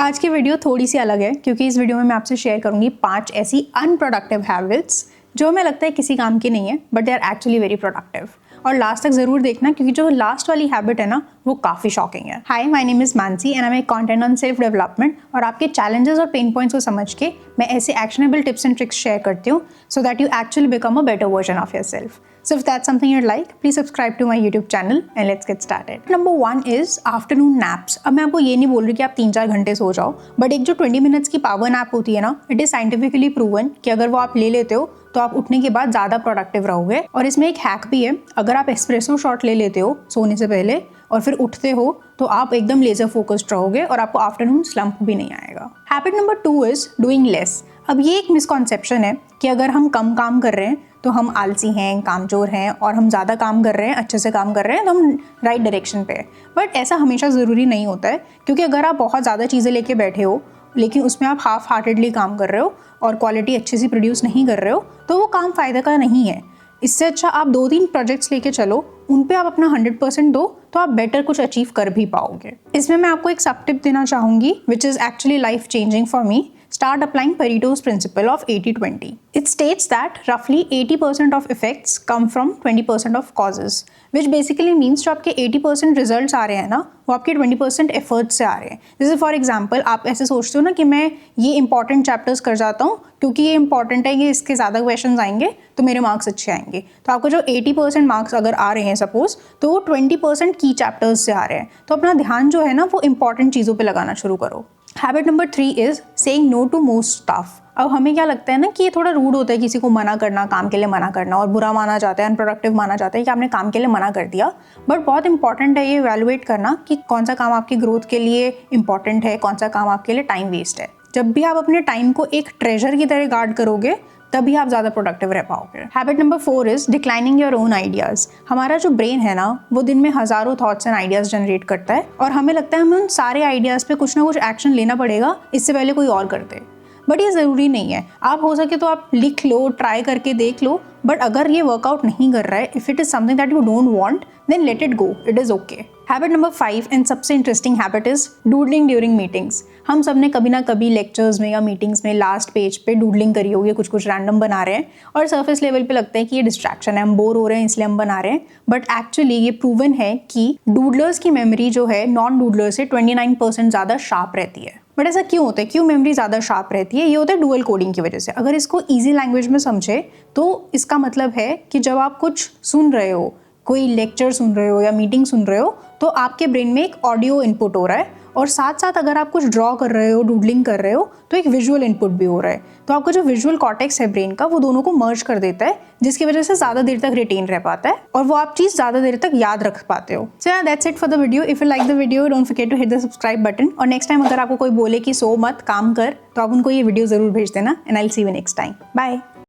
आज की वीडियो थोड़ी सी अलग है क्योंकि इस वीडियो में मैं आपसे शेयर करूंगी 5 ऐसी अनप्रोडक्टिव हैबिट्स जो हमें लगता है किसी काम की नहीं है but they are actually very productive. और लास्ट तक जरूर देखना क्योंकि जो लास्ट वाली हैबिट है ना वो काफी शॉकिंग है। Hi, my name is Mansi and I make content on self development और आपके चैलेंजेस और पेन पॉइंट्स को समझ के मैं ऐसे actionable tips and tricks share करती हूँ so that you actually become a better version of yourself. So if that's something you'd like, please subscribe to my YouTube channel and let's get started. Number 1 is afternoon naps. अब मैं आपको ये नहीं बोल रही कि आप 3-4 घंटे सो जाओ, बट एक जो 20 मिनट्स की पावर नैप होती है ना, इट इज साइंटिफिकली प्रूवन कि अगर वो आप ले लेते हो तो आप उठने के बाद ज़्यादा प्रोडक्टिव रहोगे। और इसमें एक हैक भी है, अगर आप एस्प्रेसो शॉट ले लेते हो सोने से पहले और फिर उठते हो तो आप एकदम लेजर फोकस्ड रहोगे और आपको आफ्टरनून स्लम्प भी नहीं आएगा। Habit number 2 is doing less. अब ये एक मिसकॉन्सेप्शन है कि अगर हम कम काम कर रहे हैं तो हम आलसी हैं, कामचोर हैं, और हम ज़्यादा काम कर रहे हैं, अच्छे से काम कर रहे हैं तो हम राइट डायरेक्शन पे है। बट ऐसा हमेशा ज़रूरी नहीं होता है, क्योंकि अगर आप बहुत ज़्यादा चीज़ें लेके बैठे हो लेकिन उसमें आप हाफ हार्टेडली काम कर रहे हो और क्वालिटी अच्छी सी प्रोड्यूस नहीं कर रहे हो तो वो काम फ़ायदे का नहीं है। इससे अच्छा आप 2-3 प्रोजेक्ट्स लेके चलो, उन पे आप अपना 100% दो तो आप बेटर कुछ अचीव कर भी पाओगे। इसमें मैं आपको एक सब टिप देना चाहूँगी which is actually life changing for me. Start applying Pareto's principle of 80-20. It states that roughly 80% of effects come from 20% of causes, which basically means जो आपके 80% results आ रहे हैं ना वो आपके 20% efforts से आ रहे हैं। जैसे फॉर एग्जाम्पल आप ऐसे सोचते हो ना कि मैं ये इंपॉर्टेंट चैप्टर्स कर जाता हूँ क्योंकि ये इंपॉर्टेंट है, ये इसके ज़्यादा क्वेश्चंस आएंगे तो मेरे मार्क्स अच्छे आएंगे। तो आपको जो 80% मार्क्स अगर आ रहे हैं सपोज, तो वो 20% की चैप्टर्स से आ रहे हैं। तो अपना ध्यान जो है ना वो इंपॉर्टेंट चीज़ों पर लगाना शुरू करो। Habit number 3 is saying no to most stuff. अब हमें क्या लगता है ना कि ये थोड़ा रूड होता है किसी को मना करना, काम के लिए मना करना, और बुरा माना जाता है, अनप्रोडक्टिव माना जाता है कि आपने काम के लिए मना कर दिया। बट बहुत इंपॉर्टेंट है ये इवैल्यूएट करना कि कौन सा काम आपकी ग्रोथ के लिए इंपॉर्टेंट है, कौन सा काम आपके लिए टाइम वेस्ट है। जब भी आप अपने टाइम को एक ट्रेजर की तरह गार्ड करोगे तभी आप ज़्यादा प्रोडक्टिव रह पाओगे। Habit number 4 is declining your own ideas. हमारा जो ब्रेन है ना वो दिन में हज़ारों थॉट्स एंड आइडियाज़ जनरेट करता है और हमें लगता है हमें उन सारे आइडियाज़ पे कुछ ना कुछ एक्शन लेना पड़ेगा इससे पहले कोई और कर दे। बट ये ज़रूरी नहीं है। आप हो सके तो आप लिख लो, ट्राई करके देख लो, बट अगर ये वर्कआउट नहीं कर रहा है, if it is something that you don't want, then let it go, it is okay. Habit number 5 and सबसे interesting habit is doodling during meetings. हम सब ने कभी ना कभी लेक्चर्स में या मीटिंग्स में लास्ट पेज पे डूडलिंग करी होगी, कुछ रैंडम बना रहे हैं और सरफेस लेवल पे लगता है कि ये डिस्ट्रैक्शन है, हम बोर हो रहे हैं इसलिए हम बना रहे हैं। बट एक्चुअली ये प्रूवन है कि डूडलर्स की मेमोरी जो है नॉन डूडलर्स से 29% ज़्यादा शार्प रहती है। बट ऐसा क्यों होता है, क्यों मेमोरी ज़्यादा शार्प रहती है? ये होता है डुअल कोडिंग की वजह से। अगर इसको ईजी लैंग्वेज में समझे तो इसका मतलब है कि जब आप कुछ सुन रहे हो, कोई लेक्चर सुन रहे हो या मीटिंग सुन रहे हो, तो आपके ब्रेन में एक ऑडियो इनपुट हो रहा है और साथ साथ अगर आप कुछ ड्रॉ कर रहे हो, डूडलिंग कर रहे हो, तो एक विजुअल इनपुट भी हो रहा है। तो आपका जो विजुअल कॉर्टेक्स है ब्रेन का वो दोनों को मर्ज कर देता है, जिसकी वजह से ज़्यादा देर तक रिटेन रह पाता है और वो आप चीज़ ज़्यादा देर तक याद रख पाते हो। So that's it for the video. If you like the video don't forget to hit the subscribe button. और नेक्स्ट टाइम अगर आपको कोई बोले कि सो मत काम कर तो आप उनको ये वीडियो ज़रूर भेज देना and I will see you next time. Bye.